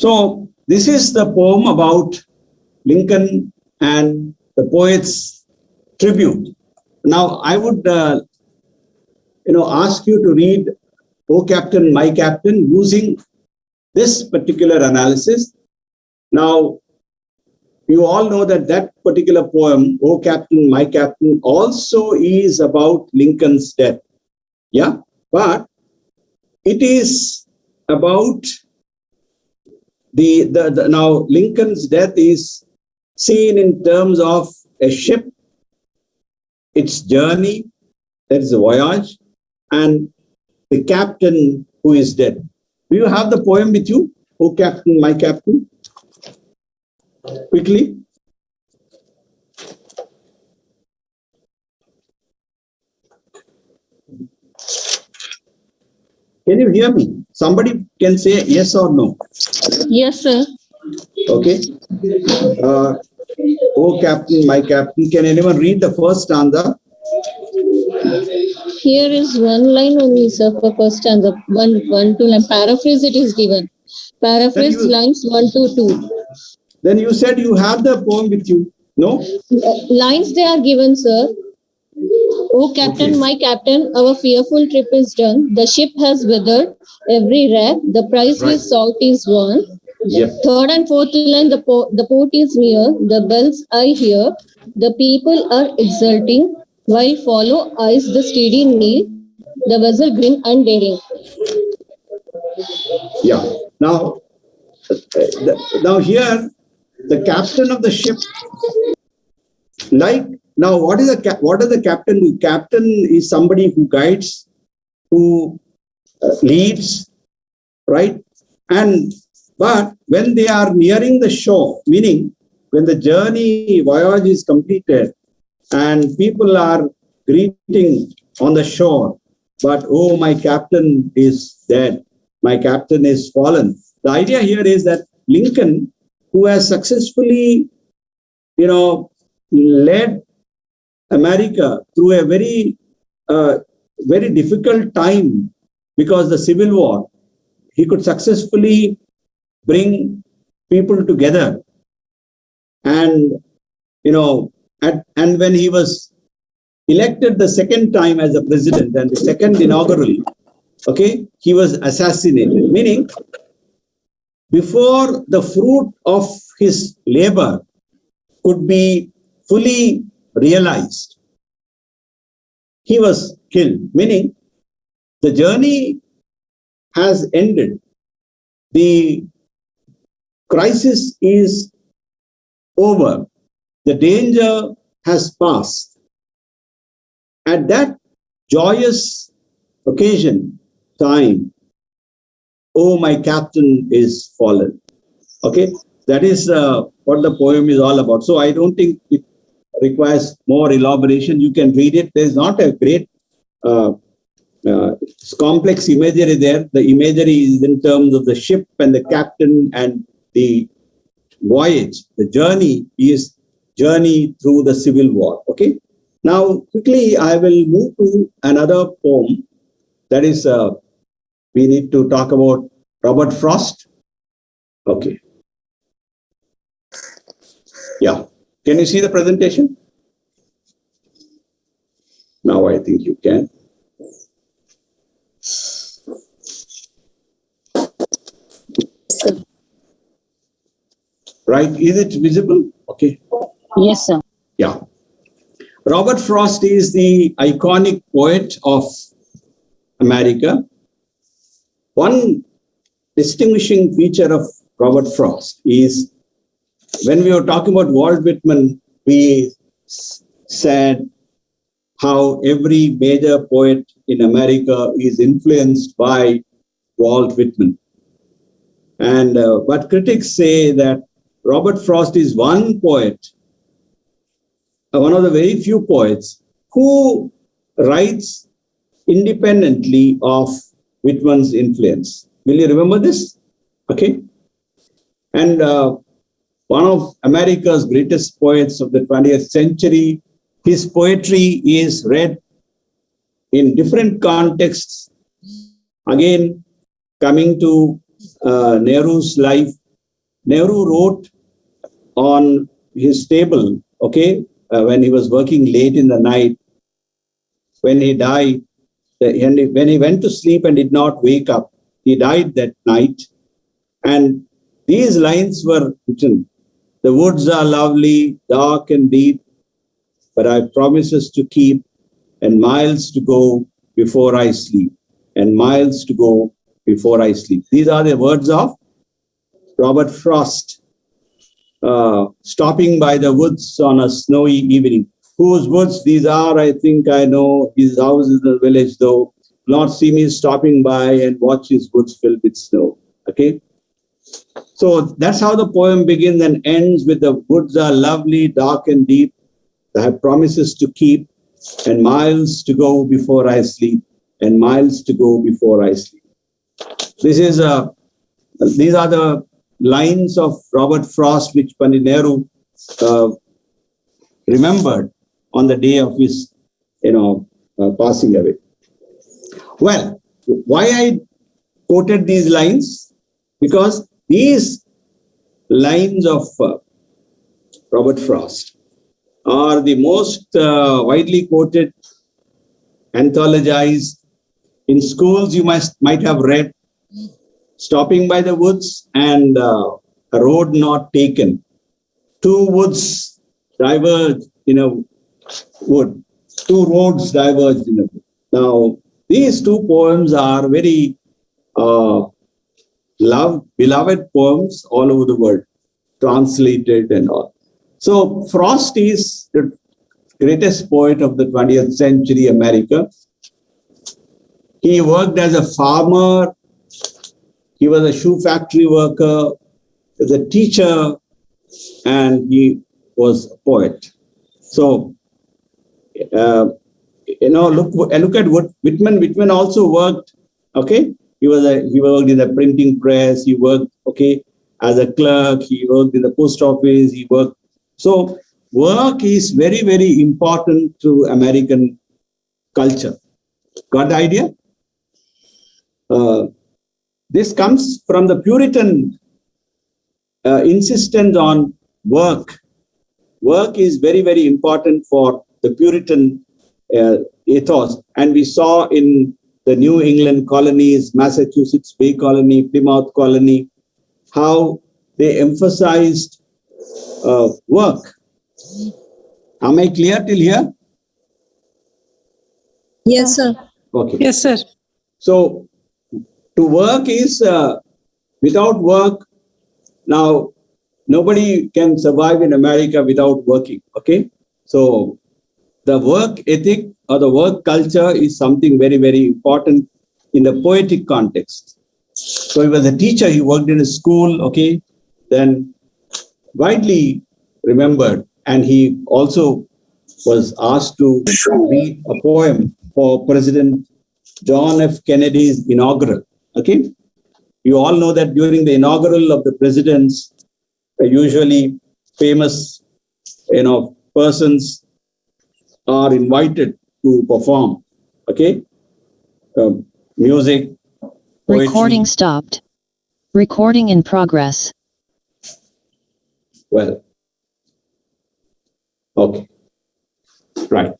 So this is the poem about Lincoln and the poet's tribute. Now I would ask you to read "O Captain, My Captain" using this particular analysis. Now, you all know that that particular poem, "O Captain, My Captain," also is about Lincoln's death. Yeah, but it is about now Lincoln's death is seen in terms of a ship, its journey, that is a voyage, and the captain who is dead. Do you have the poem with you? "O Captain, My Captain"? Quickly. Can you hear me? Somebody can say yes or no. Yes, sir. Okay. "O Captain, My Captain." Can anyone read the first stanza? Here is one line only, sir, for first stanza. One, two line. Paraphrase it is given. Paraphrase lines 1 to 2. Then you said you have the poem with you. No? Lines they are given, sir. "O Captain, Okay. My Captain, our fearful trip is done. The ship has weathered every wreck. The priceless salt is won." Yep. Third and fourth line, the port is near. The bells I hear. The people are exulting. While follow eyes the steady kneel. The vessel grim and daring. Yeah. Now here, the captain of the ship, now what is the captain do? Captain is somebody who guides, who leads, right? But when they are nearing the shore, meaning when the voyage is completed and people are greeting on the shore, but "Oh, my captain is dead, my captain is fallen." The idea here is that Lincoln, who has successfully, led America through a very difficult time because the Civil War, he could successfully bring people together. And, and when he was elected the second time as a president and the second inaugural, okay, he was assassinated, meaning before the fruit of his labor could be fully realized, he was killed, meaning the journey has ended. The crisis is over. The danger has passed. At that joyous occasion, time, "Oh, my captain is fallen." Okay, that is what the poem is all about. So I don't think it requires more elaboration. You can read it. There's not a great complex imagery there. The imagery is in terms of the ship and the captain and the voyage. The journey is journey through the Civil War. Okay. Now, quickly, I will move to another poem. That is, we need to talk about Robert Frost. Okay. Yeah. Can you see the presentation? Now I think you can. Right? Is it visible? Okay. Yes, sir. Yeah. Robert Frost is the iconic poet of America. One distinguishing feature of Robert Frost is when we were talking about Walt Whitman, we said how every major poet in America is influenced by Walt Whitman. And but critics say that Robert Frost is one poet, one of the very few poets who writes independently of Whitman's influence. Will you remember this? Okay. And one of America's greatest poets of the 20th century, his poetry is read in different contexts. Again, coming to Nehru's life, Nehru wrote on his table, okay, when he was working late in the night, when he died, when he went to sleep and did not wake up, he died that night. And these lines were written: "The woods are lovely, dark and deep, but I've promises to keep, and miles to go before I sleep, and miles to go before I sleep." These are the words of Robert Frost, stopping by the woods on a snowy evening. Whose woods these are, I think I know. His house is in the village, though. Not see me stopping by and watch his woods filled with snow. Okay. So that's how the poem begins and ends with: "The woods are lovely, dark and deep. I have promises to keep, and miles to go before I sleep, and miles to go before I sleep." These are the lines of Robert Frost, which Pandit Nehru remembered on the day of his, passing away. Well, why I quoted these lines? Because these lines of Robert Frost are the most widely quoted, anthologized. In schools, you might have read "Stopping by the woods" and "A road not taken." Two woods diverge in a wood. Two roads diverged in a wood. Now, these two poems are very beloved poems all over the world, translated and all. So Frost is the greatest poet of the 20th century America. He worked as a farmer. He was a shoe factory worker, as a teacher, and he was a poet. So, look at what Whitman. Whitman also worked. Okay, he worked in the printing press. He worked as a clerk. He worked in the post office. He worked. So, work is very, very important to American culture. Got the idea? This comes from the Puritan insistence on work. Work is very, very important for the Puritan ethos. And we saw in the New England colonies, Massachusetts Bay Colony, Plymouth Colony, how they emphasized work. Am I clear till here? Yes, sir. Okay. Yes, sir. So, to work is without work. Now, nobody can survive in America without working. Okay. So, the work ethic or the work culture is something very, very important in the poetic context. So, he was a teacher. He worked in a school. Okay. Then, widely remembered, and he also was asked to read a poem for President John F. Kennedy's inaugural. Okay, you all know that during the inaugural of the presidents, usually famous, persons are invited to perform. Okay, music. Poetry. Recording stopped. Recording in progress. Well, okay, right.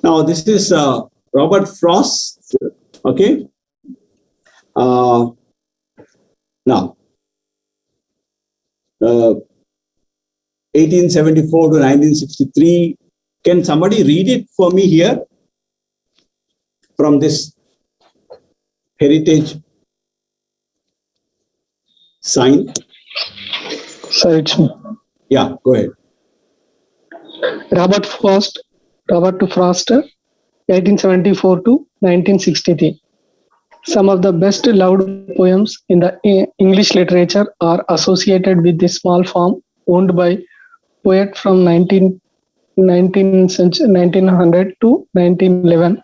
Now this is Robert Frost. Okay. Now, 1874 to 1963. Can somebody read it for me here from this heritage sign? Sir, it's me. Yeah, go ahead. Robert Frost, 1874 to 1963. Some of the best loved poems in the English literature are associated with this small farm owned by poet from 1900 to 1911.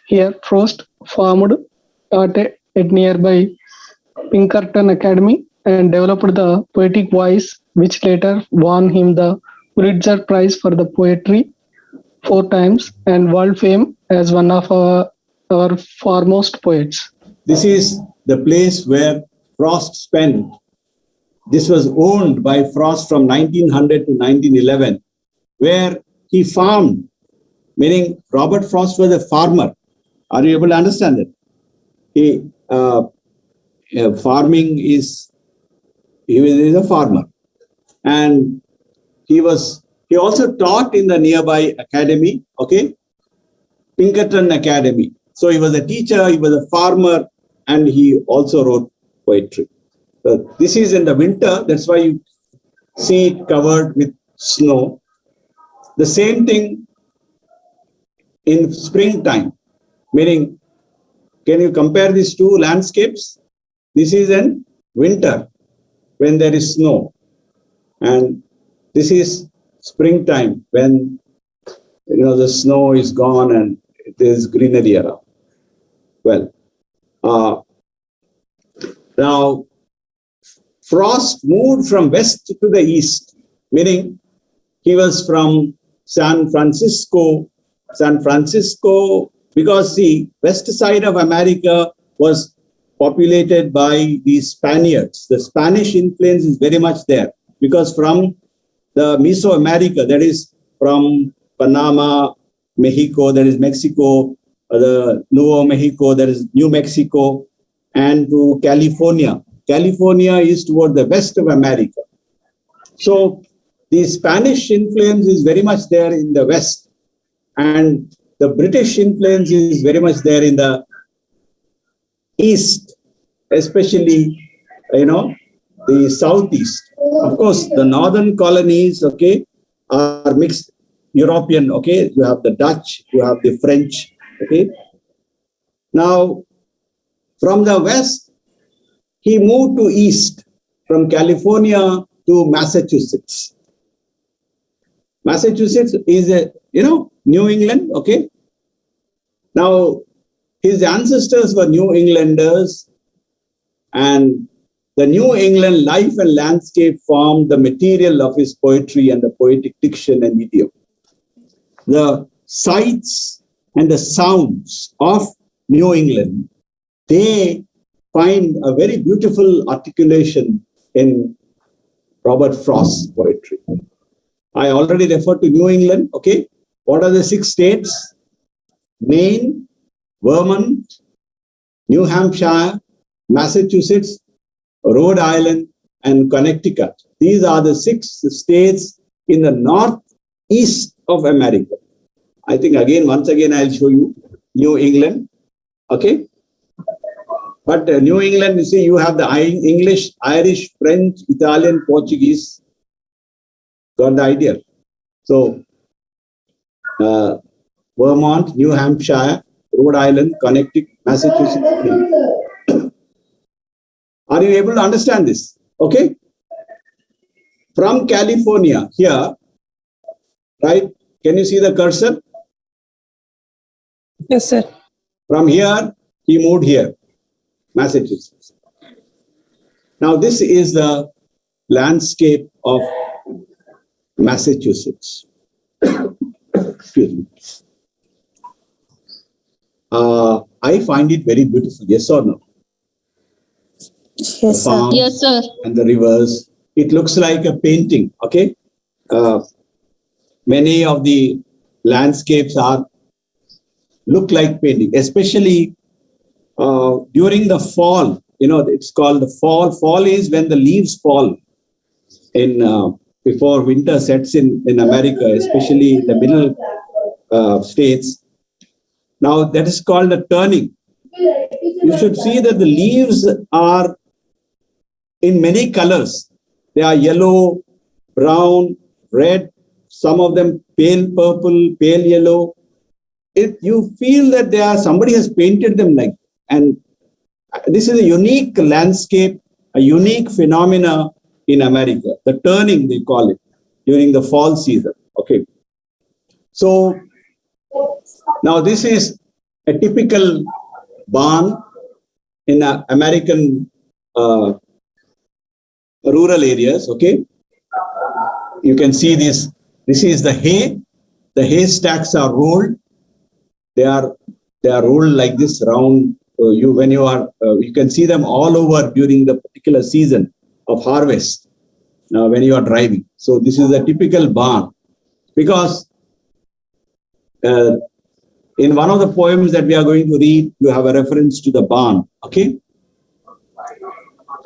Here, Frost farmed at nearby Pinkerton Academy and developed the poetic voice, which later won him the Pulitzer Prize for the poetry 4 times and world fame as one of our foremost poets. This is the place where Frost spent this was owned by Frost from 1900 to 1911, where he farmed, meaning Robert Frost was a farmer. Are you able to understand it? Farming is, he was a farmer. And he also taught in the nearby academy, okay, Pinkerton Academy. So he was a teacher, he was a farmer, and he also wrote poetry. So this is in the winter, that's why you see it covered with snow. The same thing in springtime, meaning, can you compare these two landscapes? This is in winter when there is snow, and this is springtime when the snow is gone and there is greenery around. Well, now Frost moved from west to the east, meaning he was from San Francisco, because the west side of America was populated by the Spaniards. The Spanish influence is very much there, because from the Mesoamerica, that is from Panama, Mexico, that is Mexico, the Nuevo Mexico, that is New Mexico, and to California. California is toward the west of America. So the Spanish influence is very much there in the west, and the British influence is very much there in the east, especially, the southeast. Of course, the northern colonies, okay, are mixed European, okay. You have the Dutch, you have the French, okay. Now, from the west, he moved to east, from California to Massachusetts. Massachusetts is New England, okay. Now, his ancestors were New Englanders, and the New England life and landscape formed the material of his poetry and the poetic diction and idiom. The sights and the sounds of New England, they find a very beautiful articulation in Robert Frost's poetry. I already referred to New England, okay. What are the 6 states? Maine, Vermont, New Hampshire, Massachusetts, Rhode Island, and Connecticut. These are the 6 states in the northeast of America. I think once again, I'll show you New England, okay? But New England, you see, you have the English, Irish, French, Italian, Portuguese. Got the idea? So, Vermont, New Hampshire, Rhode Island, Connecticut, Massachusetts. Are you able to understand this? Okay. From California here, right? Can you see the cursor? Yes, sir. From here, he moved here, Massachusetts. Now, this is the landscape of Massachusetts. Excuse me. I find it very beautiful, yes or no? Yes, sir. Yes, sir. And the rivers. It looks like a painting, okay? Many of the landscapes look like painting, especially during the fall. It's called the fall. Fall is when the leaves fall before winter sets in America, especially in the middle states. Now that is called a turning. You should see that the leaves are in many colors. They are yellow, brown, red, some of them pale purple, pale yellow. You feel that somebody has painted them like, and this is a unique landscape, a unique phenomena in America. The turning, they call it, during the fall season. Okay. So now this is a typical barn in American rural areas. Okay. You can see this. This is the hay. The hay stacks are rolled. They are rolled like this round. You can see them all over during the particular season of of harvest when you are driving. So this is a typical barn, because in one of the poems that we are going to read, you have a reference to the barn, okay?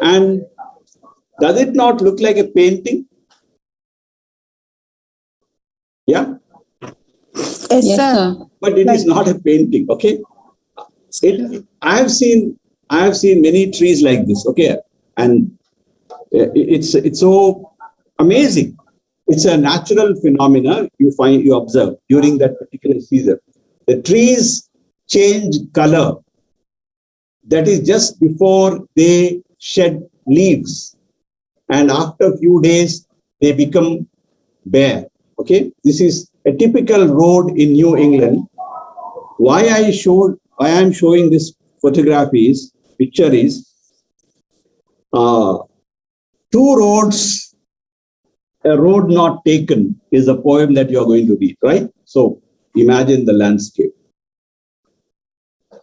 And does it not look like a painting? Yeah? Yes, sir. But it is not a painting, okay? I have seen many trees like this, okay? And it's so amazing. It's a natural phenomena you observe during that particular season. The trees change color. That is just before they shed leaves. And after a few days, they become bare. Okay, this is a typical road in New England. Why I am showing this picture is two roads, a road not taken is a poem that you are going to read, right? So imagine the landscape.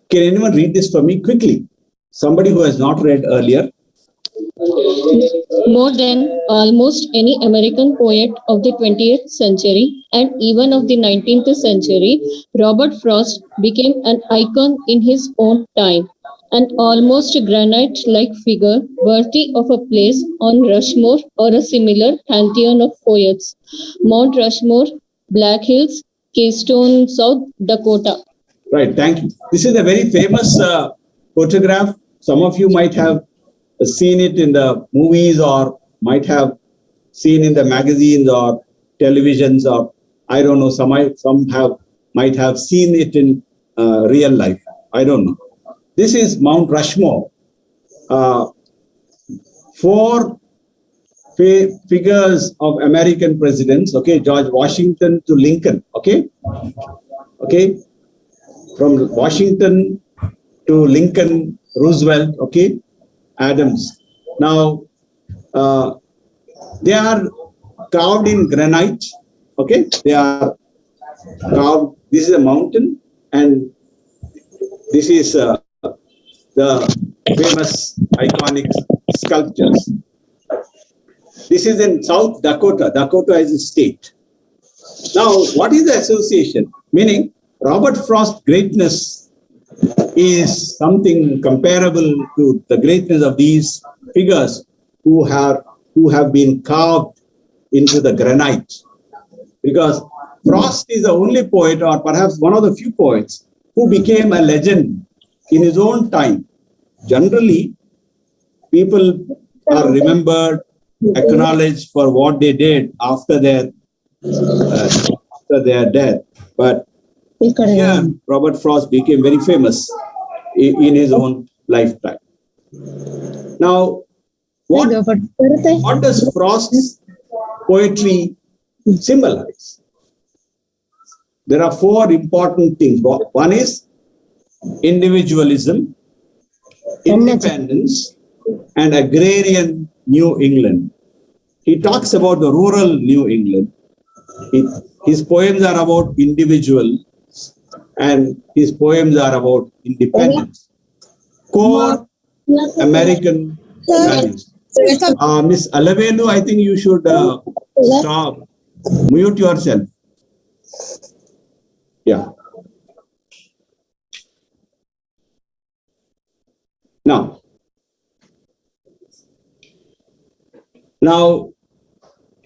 Can anyone read this for me quickly? Somebody who has not read earlier. More than almost any American poet of the 20th century and even of the 19th century, Robert Frost became an icon in his own time, an almost granite-like figure worthy of a place on Rushmore or a similar pantheon of poets. Mount Rushmore, Black Hills, Keystone, South Dakota. Right, thank you. This is a very famous photograph. Some of you might have seen it in the movies or might have seen in the magazines or televisions, or I don't know, some might have seen it in real life. I don't know. This is Mount Rushmore. Four figures of American presidents, okay, George Washington to Lincoln, okay? From Washington to Lincoln, Roosevelt, okay? Adams. Now, they are carved in granite, okay? They are carved. This is a mountain, and this is the famous iconic sculptures. This is in South Dakota. Dakota is a state. Now, what is the association? Meaning, Robert Frost's greatness is something comparable to the greatness of these figures who have been carved into the granite. Because Frost is the only poet, or perhaps one of the few poets, who became a legend in his own time. Generally, people are remembered, acknowledged for what they did after their death. But here, Robert Frost became very famous in his own lifetime. Now, what does Frost's poetry symbolize? There are four important things. One is individualism, independence, and agrarian New England. He talks about the rural New England. His poems are about individual, and his poems are about independence. Core American values. Miss Alavelu, I think you should stop. Mute yourself. Yeah. Now,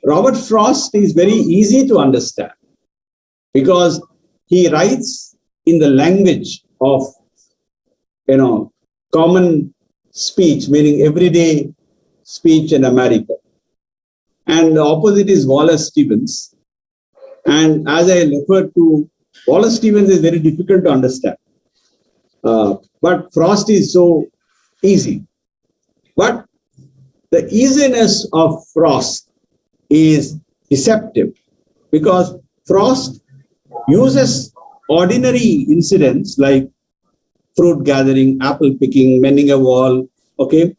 Robert Frost is very easy to understand because he writes in the language of, common speech, meaning everyday speech in America. And the opposite is Wallace Stevens. And as I referred to, Wallace Stevens is very difficult to understand. But Frost is so easy. But the easiness of Frost is deceptive because Frost uses ordinary incidents like fruit gathering, apple picking, mending a wall, okay,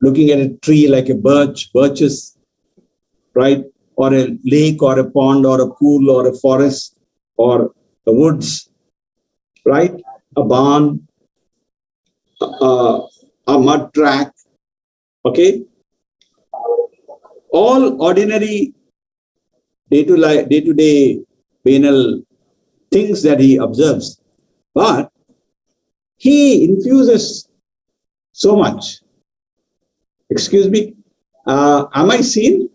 looking at a tree like a birches, right, or a lake or a pond or a pool or a forest or the woods, right, a barn, a mud track, okay, all ordinary day-to-day banal things that he observes, but he infuses so much. Excuse me, am I seen?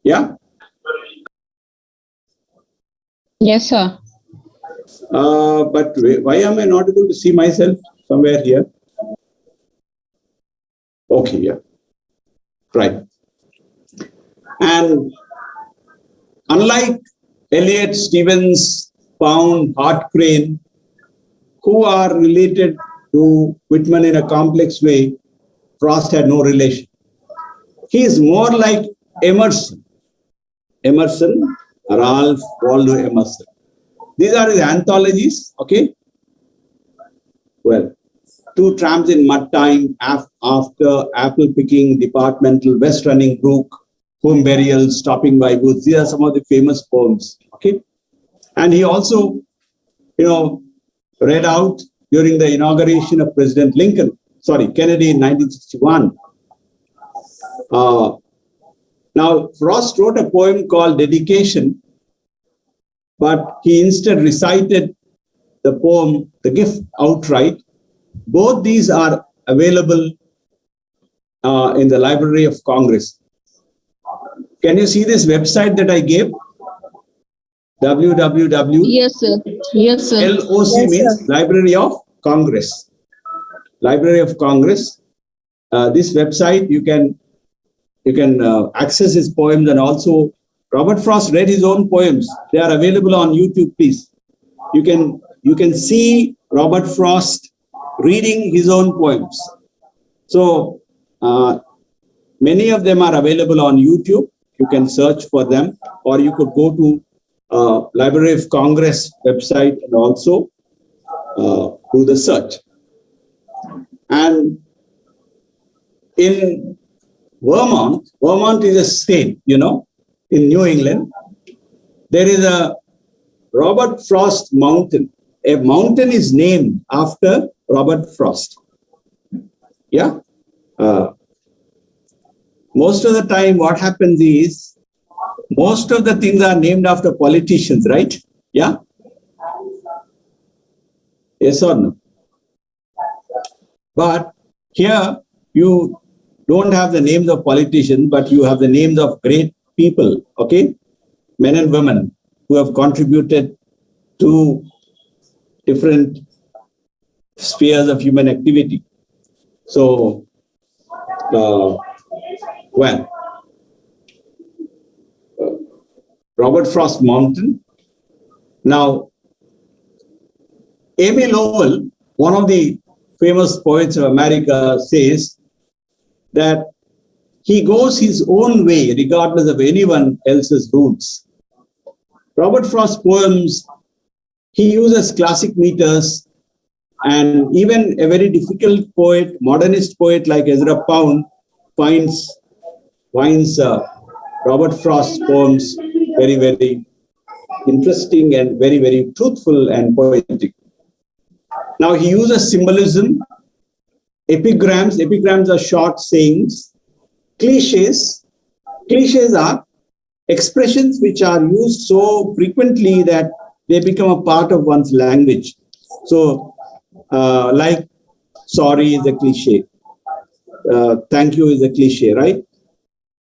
Yeah. Yes, sir. But why am I not able to see myself somewhere here? Okay, yeah, right. And unlike Eliot, Stevens, Pound, Hart Crane, who are related to Whitman in a complex way, Frost had no relation. He is more like Emerson. Ralph Waldo Emerson. These are his anthologies, okay? Well, Two Tramps in Mud Time, After, Apple Picking, Departmental, West Running Brook, Home Burial, Stopping by Woods. These are some of the famous poems, okay? And he also, read out during the inauguration of President Kennedy in 1961. Now, Frost wrote a poem called Dedication, but he instead recited the poem, The Gift, outright. Both these are available in the Library of Congress. Can you see this website that I gave? www. Yes, sir. Yes, sir. LOC Yes, means sir. Library of Congress. Library of Congress. This website, you can access his poems, and also Robert Frost read his own poems. They are available on YouTube, please. You can see Robert Frost reading his own poems. So many of them are available on YouTube. You can search for them, or you could go to Library of Congress website and also do the search. And in Vermont is a state, in New England, there is a Robert Frost Mountain. A mountain is named after Robert Frost. Yeah. Most of the time, what happens is, most of the things are named after politicians, right? Yeah. Yes or no? But here, you don't have the names of politicians, but you have the names of great people, okay? Men and women who have contributed to different spheres of human activity. So, Robert Frost Mountain. Now, Amy Lowell, one of the famous poets of America, says that he goes his own way regardless of anyone else's rules. Robert Frost's poems, he uses classic meters, and even a very difficult poet, modernist poet like Ezra Pound finds Robert Frost's poems very, very interesting and very, very truthful and poetic. Now he uses symbolism, epigrams. Epigrams are short sayings. Cliches. Cliches are expressions which are used so frequently that they become a part of one's language. So, like sorry is a cliche. Thank you is a cliche, right?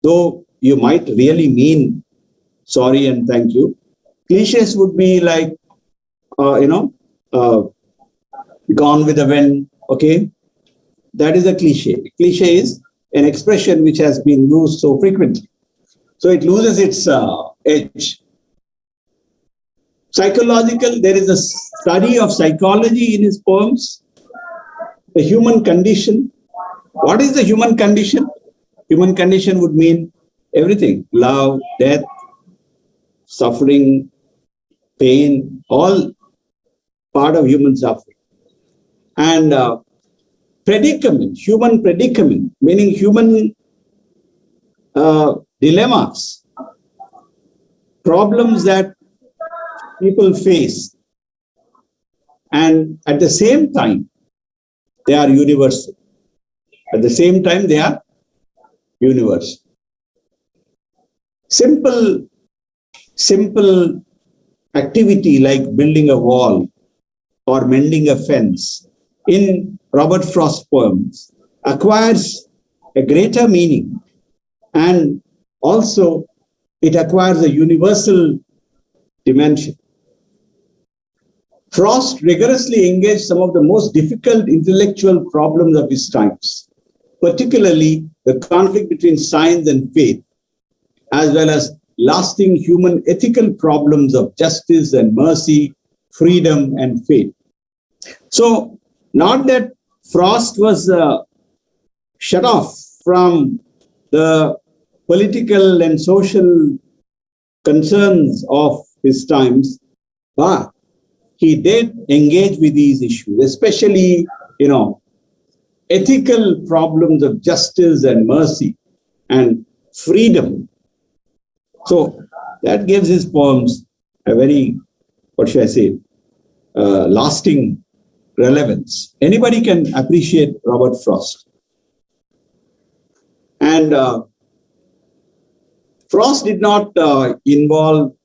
Though you might really mean sorry and thank you. Cliches would be like, gone with the wind, okay? That is a cliche. Cliche is an expression which has been used so frequently. So it loses its edge. Psychological, there is a study of psychology in his poems. The human condition. What is the human condition? Human condition would mean everything. Love, death, suffering, pain, all part of human suffering. And predicament, human predicament, meaning human dilemmas, problems that people face. And at the same time, they are universal. At the same time, they are universe. Simple activity like building a wall or mending a fence in Robert Frost poems acquires a greater meaning, and also it acquires a universal dimension. Frost rigorously engaged some of the most difficult intellectual problems of his times, particularly the conflict between science and faith, as well as lasting human ethical problems of justice and mercy, freedom and faith. So, not that Frost was shut off from the political and social concerns of his times, but he did engage with these issues, especially, ethical problems of justice and mercy and freedom. So that gives his poems a very, lasting relevance. Anybody can appreciate Robert Frost. And Frost did not involve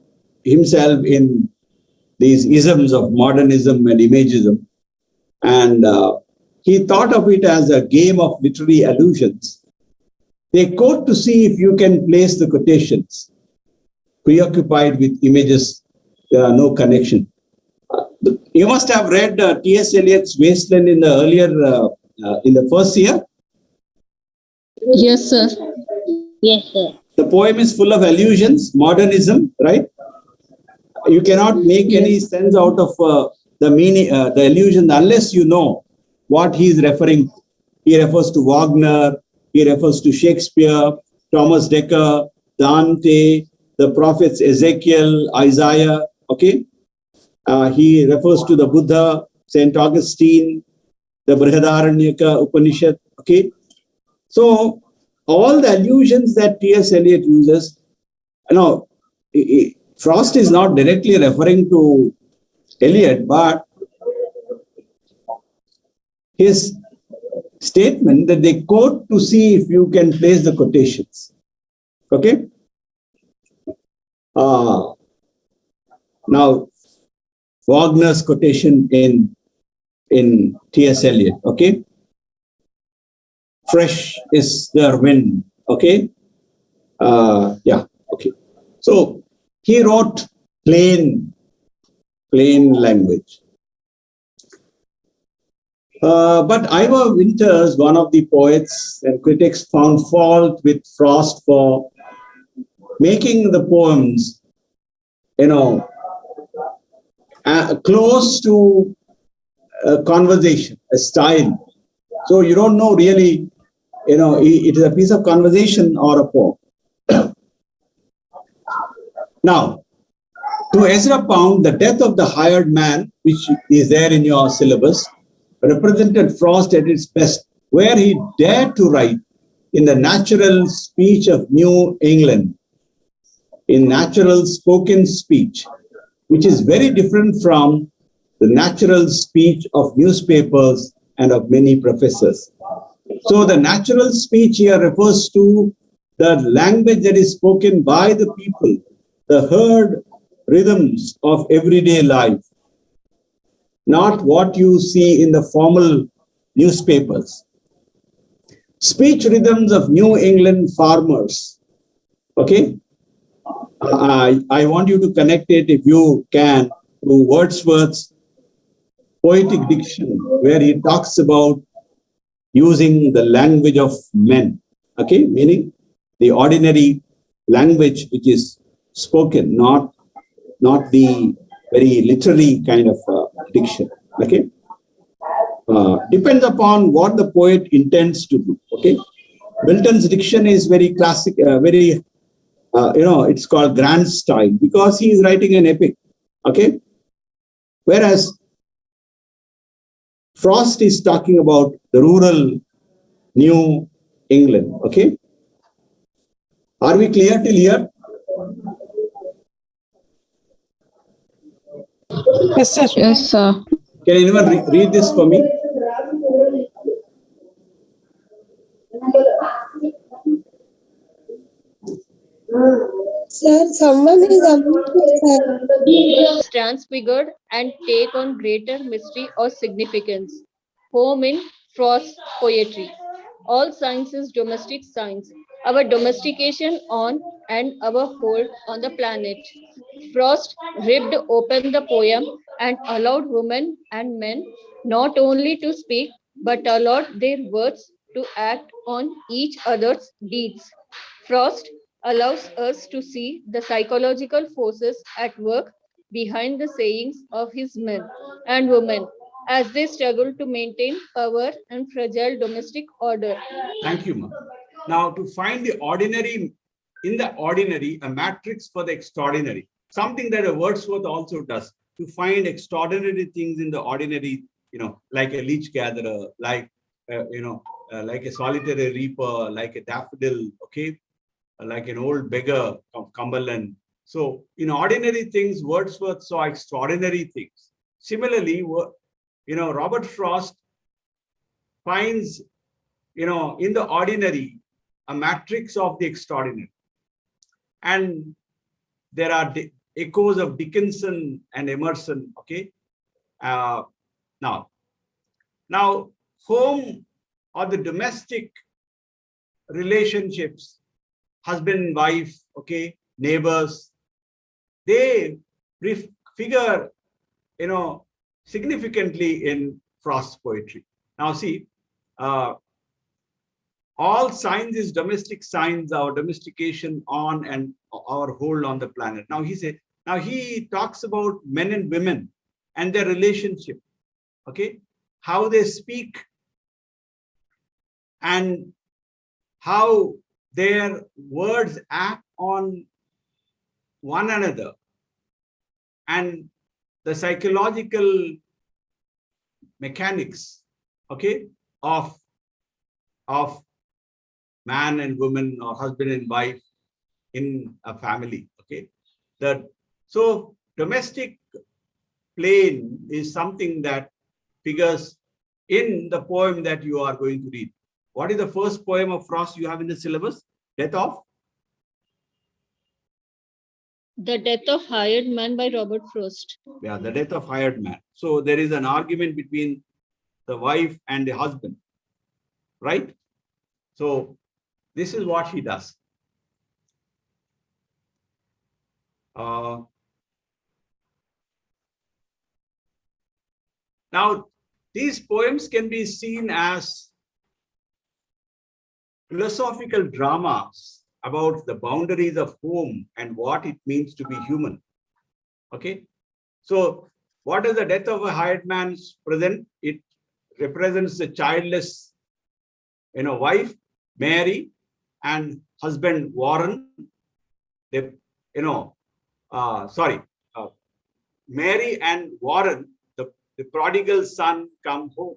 himself in these isms of modernism and imagism. And he thought of it as a game of literary allusions. They quote to see if you can place the quotations. Preoccupied with images, there are no connection. You must have read T.S. Eliot's Wasteland in the first year. Yes, sir. Yes, sir. The poem is full of allusions, modernism, right? You cannot make any sense out of the meaning, the allusion, unless you know what he is referring to. He refers to Wagner, he refers to Shakespeare, Thomas Dekker, Dante, the prophets Ezekiel, Isaiah, okay? He refers to the Buddha, St. Augustine, the Brihadaranyaka Upanishad, okay? So, all the allusions that T.S. Eliot uses, Frost is not directly referring to Eliot, but his statement that they quote to see if you can place the quotations, okay? Now, Wagner's quotation in T.S. Eliot, okay? Fresh is their wind, okay? Okay. So, he wrote plain language. But Ivor Winters, one of the poets and critics, found fault with Frost for making the poems, close to a conversation, a style. So you don't know really, it is a piece of conversation or a poem. Now, to Ezra Pound, The Death of the Hired Man, which is there in your syllabus, represented Frost at its best, where he dared to write in the natural speech of New England, in natural spoken speech, which is very different from the natural speech of newspapers and of many professors. So the natural speech here refers to the language that is spoken by the people, the herd rhythms of everyday life, not what you see in the formal newspapers. Speech rhythms of New England farmers, okay? I want you to connect it, if you can, to Wordsworth's poetic diction, where he talks about using the language of men, okay? Meaning the ordinary language which is spoken, not the very literary kind of diction, okay? Depends upon what the poet intends to do, okay? Milton's diction is very classic, it's called grand style because he is writing an epic, okay? Whereas Frost is talking about the rural New England, okay? Are we clear till here? Yes, sir. Yes, sir. Can anyone read this for me? Sir, someone is unmuted, sir. Transfigured and take on greater mystery or significance. Home in Frost's poetry. All science is domestic science. Our domestication on and our hold on the planet. Frost ripped open the poem and allowed women and men not only to speak but allowed their words to act on each other's deeds. Frost allows us to see the psychological forces at work behind the sayings of his men and women as they struggle to maintain power and fragile domestic order. Thank you, ma'am. Now, to find the ordinary, in the ordinary, a matrix for the extraordinary, something that a Wordsworth also does, to find extraordinary things in the ordinary, like a leech gatherer, like, like a solitary reaper, like a daffodil, okay, like an old beggar of Cumberland. So, in ordinary things, Wordsworth saw extraordinary things. Similarly, Robert Frost finds in the ordinary, a matrix of the extraordinary. And there are echoes of Dickinson and Emerson, okay? Now, home or the domestic relationships, husband and wife, okay, neighbors, they figure, significantly in Frost's poetry. Now, see, all science is domestic science, our domestication on and our hold on the planet. Now he talks about men and women and their relationship, okay, how they speak and how their words act on one another, and the psychological mechanics, okay, of man and woman or husband and wife in a family, okay. So domestic plane is something that figures in the poem that you are going to read. What is the first poem of Frost you have in the syllabus? Death of? The Death of Hired Man by Robert Frost. Yeah, The Death of Hired Man. So there is an argument between the wife and the husband, right? So this is what he does. Now, these poems can be seen as philosophical dramas about the boundaries of home and what it means to be human. Okay. So what does the Death of a Hired Man present? It represents a childless, wife, Mary, and husband, Warren. They, Mary and Warren, the prodigal son, come home.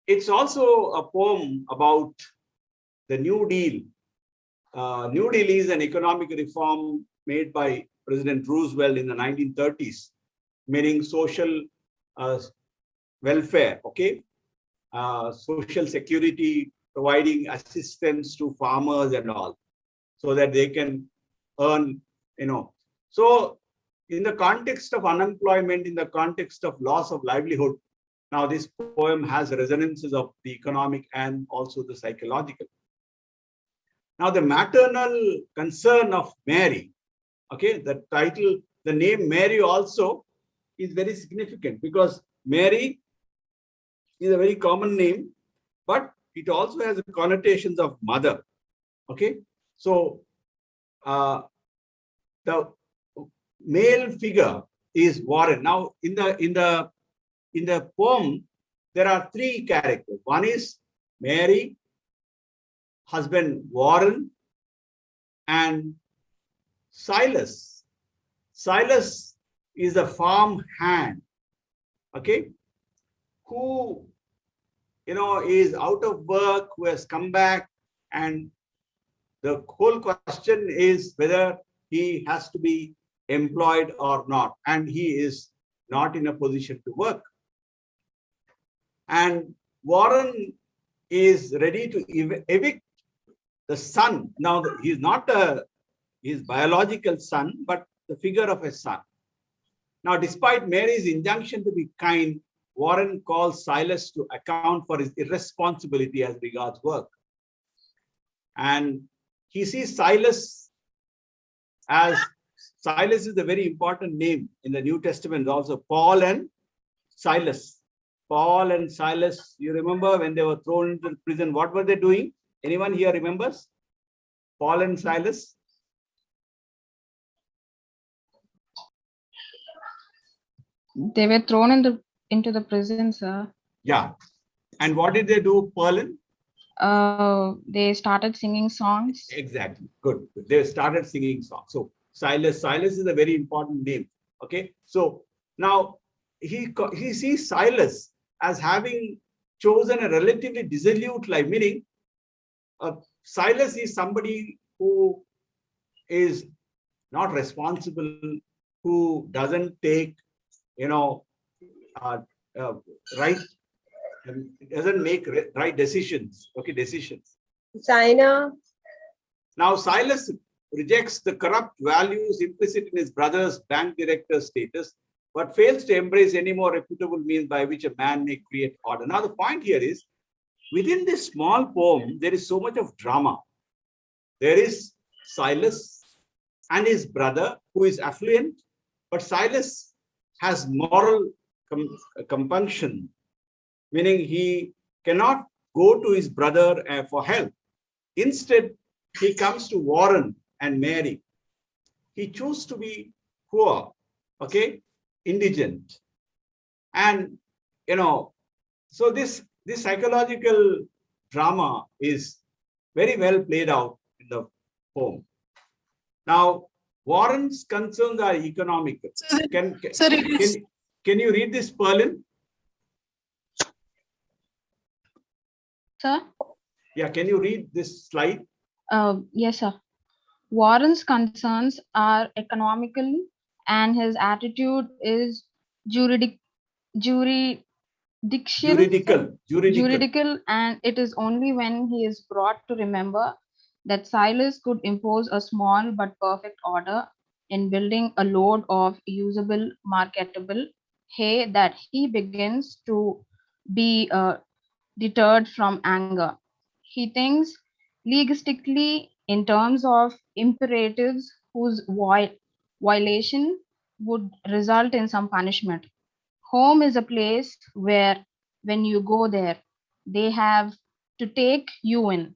It's also a poem about the New Deal. New Deal is an economic reform made by President Roosevelt in the 1930s, meaning social welfare, okay? Social security, providing assistance to farmers and all, so that they can earn, So in the context of unemployment, in the context of loss of livelihood, now this poem has resonances of the economic and also the psychological. Now the maternal concern of Mary, okay, the title, the name Mary also is very significant because Mary is a very common name, but it also has connotations of mother, okay. So the male figure is Warren. Now in the poem, there are three characters. One is Mary, husband Warren, and Silas. Silas is a farm hand, okay, who is out of work, who has come back, and the whole question is whether he has to be employed or not, and he is not in a position to work. And Warren is ready to evict the son. Now he's not his biological son, but the figure of a son. Now, despite Mary's injunction to be kind, Warren calls Silas to account for his irresponsibility as regards work. And he sees Silas is a very important name in the New Testament also. Paul and Silas. Paul and Silas, you remember when they were thrown into prison, what were they doing? Anyone here remembers? Paul and Silas? They were thrown into the prison, sir. Yeah. And what did they do, Paul and? They started singing songs. Exactly. Good. They started singing songs. So Silas is a very important name. Okay. So now he sees Silas as having chosen a relatively dissolute life, meaning Silas is somebody who is not responsible, who doesn't take, right, doesn't make right decisions. Okay, decisions. China. Now, Silas rejects the corrupt values implicit in his brother's bank director status, but fails to embrace any more reputable means by which a man may create order. Now, the point here is, within this small poem, there is so much of drama. There is Silas and his brother who is affluent, but Silas has moral compunction, meaning he cannot go to his brother for help. Instead, he comes to Warren and Mary. He chooses to be poor, okay, indigent. And, so this psychological drama is very well played out in the poem. Now, Warren's concerns are economical. Can you read this, Perlin? Sir? Yeah, can you read this slide? Yes, sir. Warren's concerns are economical and his attitude is juridical, and it is only when he is brought to remember that Silas could impose a small but perfect order in building a load of usable, marketable hay that he begins to be deterred from anger. He thinks legalistically in terms of imperatives whose violation would result in some punishment. Home is a place where, when you go there, they have to take you in.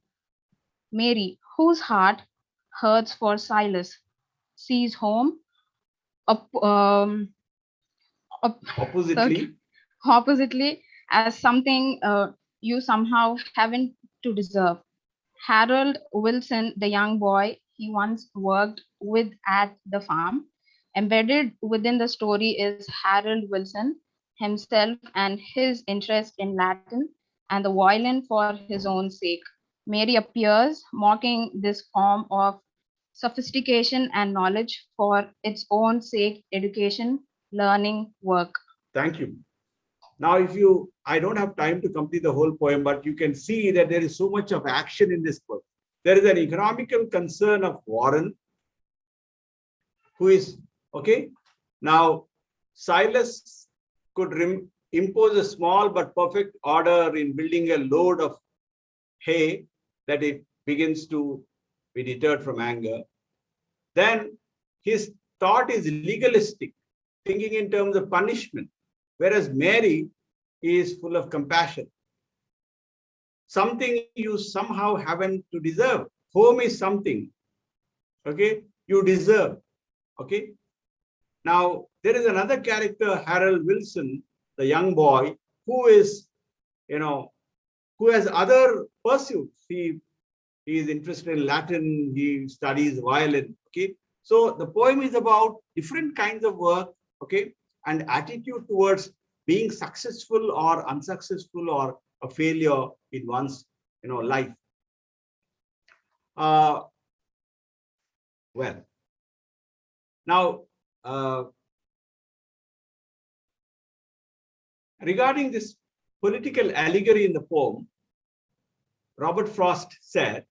Mary, whose heart hurts for Silas, sees home oppositely as something you somehow haven't to deserve. Harold Wilson, the young boy he once worked with at the farm, embedded within the story is Harold Wilson himself and his interest in Latin and the violin for his own sake. Mary appears mocking this form of sophistication and knowledge for its own sake, education, learning, work. Thank you. Now, I don't have time to complete the whole poem, but you can see that there is so much of action in this poem. There is an economical concern of Warren, who is, okay. Now, Silas could impose a small but perfect order in building a load of hay that it begins to be deterred from anger. Then his thought is legalistic, thinking in terms of punishment, whereas Mary is full of compassion. Something you somehow haven't to deserve. Home is something, okay, you deserve, okay. Now, there is another character, Harold Wilson, the young boy, who is, who has other pursuits. He is interested in Latin, he studies violin, okay. So the poem is about different kinds of work, okay, and attitude towards being successful or unsuccessful or a failure in one's, life. Well, now, regarding this political allegory in the poem, Robert Frost said,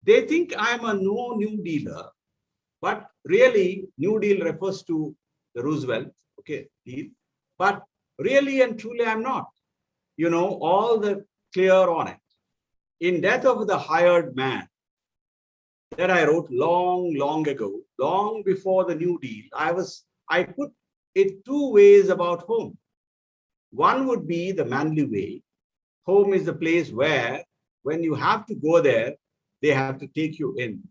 They think I'm a no New Dealer, but really New Deal refers to the Roosevelt, okay, deal. But really and truly, I'm not. You know, all the clear on it. In Death of the Hired Man, that I wrote long ago, long before the New Deal, I put it two ways about home. One would be the manly way. Home is the place where, when you have to go there, they have to take you in.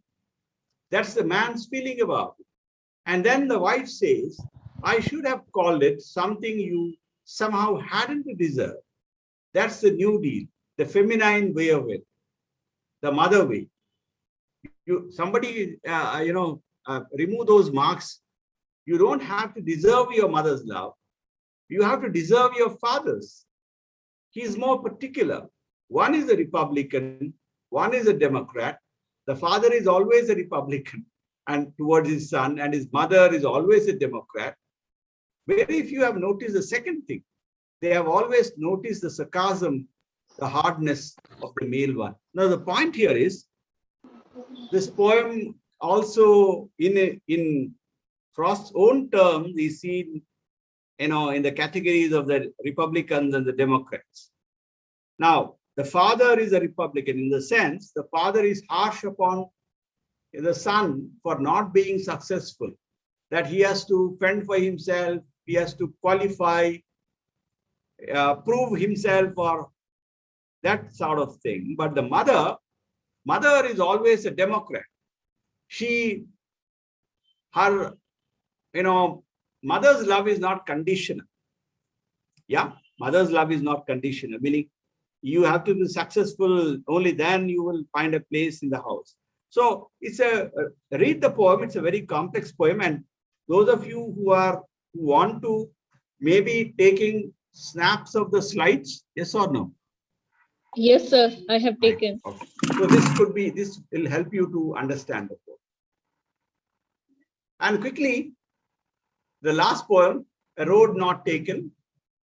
That's the man's feeling about it. And then the wife says, I should have called it something you somehow hadn't deserved. That's the New Deal, the feminine way of it, the mother way. Somebody, remove those marks. You don't have to deserve your mother's love. You have to deserve your father's. He's more particular. One is a Republican, one is a Democrat. The father is always a Republican and towards his son, and his mother is always a Democrat. Very few have noticed the second thing. They have always noticed the sarcasm, the hardness of the male one. Now, the point here is, this poem also, in Frost's own terms, is seen, in the categories of the Republicans and the Democrats. Now, the father is a Republican in the sense, the father is harsh upon the son for not being successful, that he has to fend for himself, he has to qualify, prove himself, or that sort of thing. But the mother is always a Democrat. Her mother's love is not conditional. Yeah, mother's love is not conditional, meaning you have to be successful, only then you will find a place in the house. So it's read the poem, it's a very complex poem, and those of you who want to maybe taking snaps of the slides, yes or no? Yes, sir. I have taken. Okay. So this will help you to understand the poem. And quickly, the last poem, A Road Not Taken,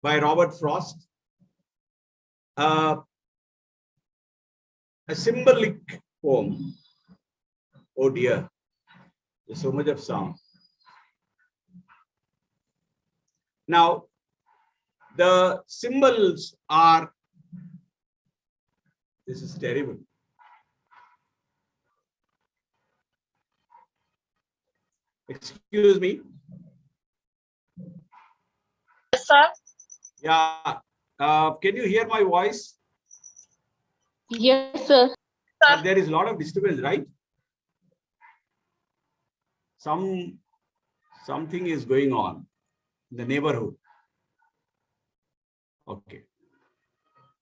by Robert Frost. A symbolic poem. Oh dear, there's so much of sound. Now, the symbols are, this is terrible. Excuse me. Yes, sir. Yeah. Can you hear my voice? Yes, sir. There is a lot of disturbance, right? Something is going on in the neighborhood. Okay.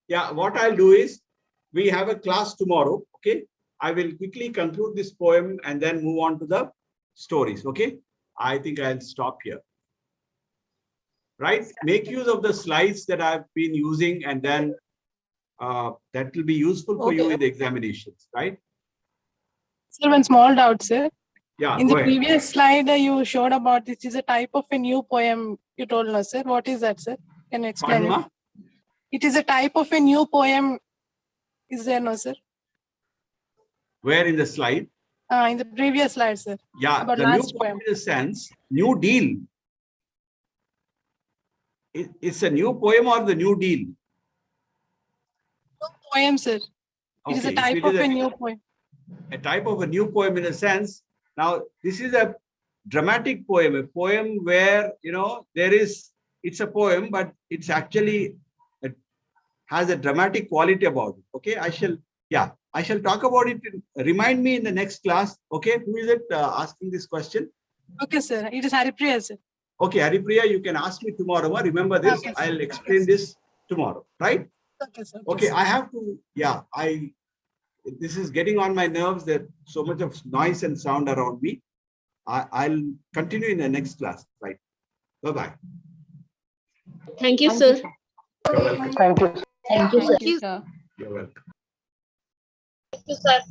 Yeah, what I'll do is, we have a class tomorrow. Okay. I will quickly conclude this poem and then move on to the stories. Okay. I think I'll stop here. Right. Make use of the slides that I've been using, and then that will be useful for you in the examinations. Right. Sir, one small doubt, sir. Yeah. In the Go ahead. previous slide, you showed about this is a type of a new poem. You told us, sir. What is that, sir? Can you explain Pardon, it? It is a type of a new poem. Is there no, sir? Where in the slide? In the previous slide, sir. Yeah, About the new last poem poem. in a sense, New Deal. It's a new poem or the New Deal? New poem, sir. It is a Okay, type it of is a new poem. a type of a new poem in a sense. Now, this is a dramatic poem, a poem where, it's a poem, but it's actually, it has a dramatic quality about it. Okay, I shall talk about it. Remind me in the next class. Okay, who is it asking this question? Okay, sir. It is Haripriya, sir. Okay, Haripriya, you can ask me tomorrow. Remember this, Okay, I'll explain this tomorrow, right? Okay, sir. Okay, sir. I have to, this is getting on my nerves. There's so much of noise and sound around me. I'll continue in the next class, right? Bye-bye. Thank you, sir. You're welcome. Thank you. Thank you, sir. Thank you, sir. You're welcome. Thank you, sir.